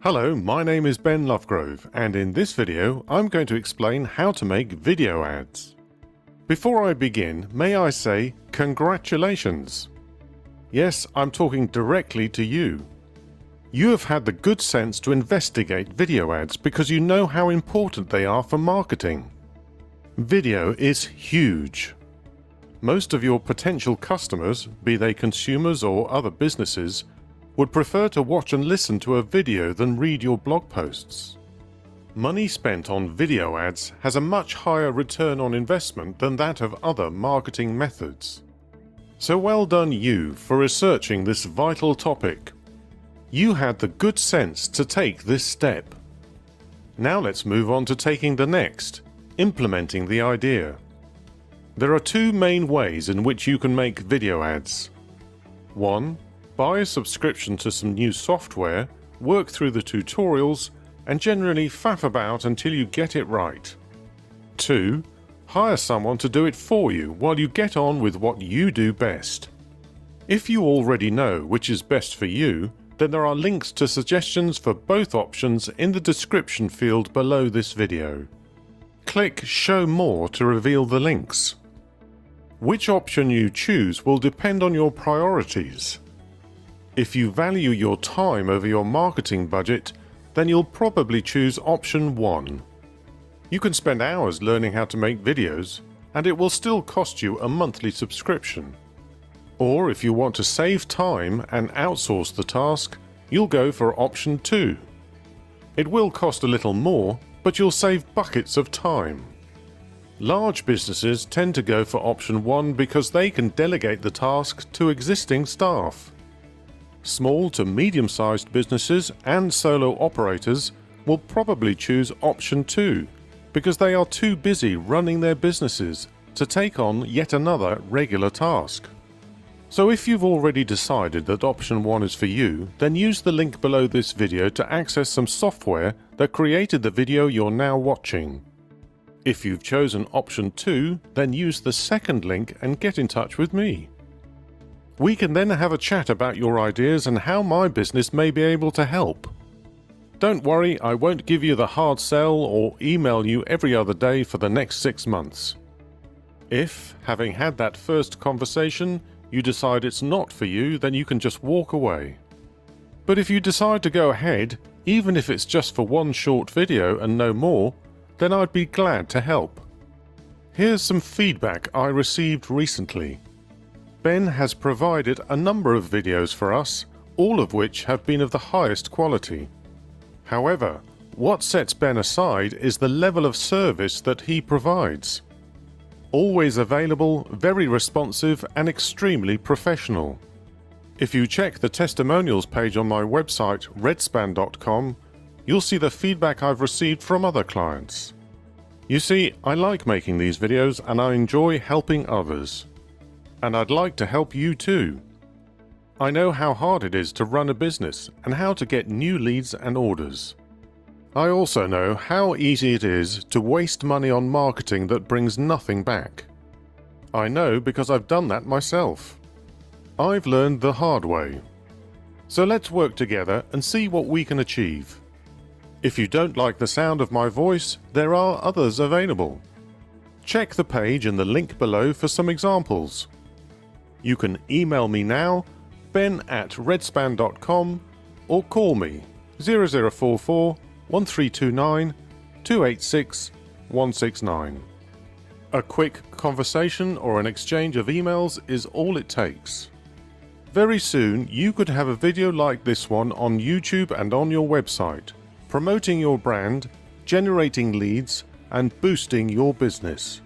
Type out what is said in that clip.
Hello, my name is Ben Lovegrove, and in this video I'm going to explain how to make video ads. Before I begin, may I say congratulations. Yes, I'm talking directly to you. You have had the good sense to investigate video ads because you know how important they are for marketing. Video is huge. Most of your potential customers, be they consumers or other businesses, would prefer to watch and listen to a video than read your blog posts. Money spent on video ads has a much higher return on investment than that of other marketing methods. So well done you for researching this vital topic. You had the good sense to take this step. Now let's move on to taking the next, implementing the idea. There are two main ways in which you can make video ads. 1. Buy a subscription to some new software, work through the tutorials, and generally faff about until you get it right. 2. Hire someone to do it for you while you get on with what you do best. If you already know which is best for you, then there are links to suggestions for both options in the description field below this video. Click Show More to reveal the links. Which option you choose will depend on your priorities. If you value your time over your marketing budget, then you'll probably choose option 1. You can spend hours learning how to make videos, and it will still cost you a monthly subscription. Or if you want to save time and outsource the task, you'll go for option 2. It will cost a little more, but you'll save buckets of time. Large businesses tend to go for option 1 because they can delegate the task to existing staff. Small to medium-sized businesses and solo operators will probably choose option 2 because they are too busy running their businesses to take on yet another regular task. So if you've already decided that option 1 is for you, then use the link below this video to access some software that created the video you're now watching. If you've chosen option 2, then use the second link and get in touch with me. We can then have a chat about your ideas and how my business may be able to help. Don't worry, I won't give you the hard sell or email you every other day for the next 6 months. If, having had that first conversation, you decide it's not for you, then you can just walk away. But if you decide to go ahead, even if it's just for one short video and no more, then I'd be glad to help. Here's some feedback I received recently. Ben has provided a number of videos for us, all of which have been of the highest quality. However, what sets Ben aside is the level of service that he provides. Always available, very responsive, and extremely professional. If you check the testimonials page on my website redspan.com, you'll see the feedback I've received from other clients. You see, I like making these videos and I enjoy helping others. And I'd like to help you too. I know how hard it is to run a business and how to get new leads and orders. I also know how easy it is to waste money on marketing that brings nothing back. I know because I've done that myself. I've learned the hard way. So let's work together and see what we can achieve. If you don't like the sound of my voice, there are others available. Check the page in the link below for some examples. You can email me now, ben@redspan.com, or call me 0044 1329 286 169. A quick conversation or an exchange of emails is all it takes. Very soon you could have a video like this one on YouTube and on your website, promoting your brand, generating leads, and boosting your business.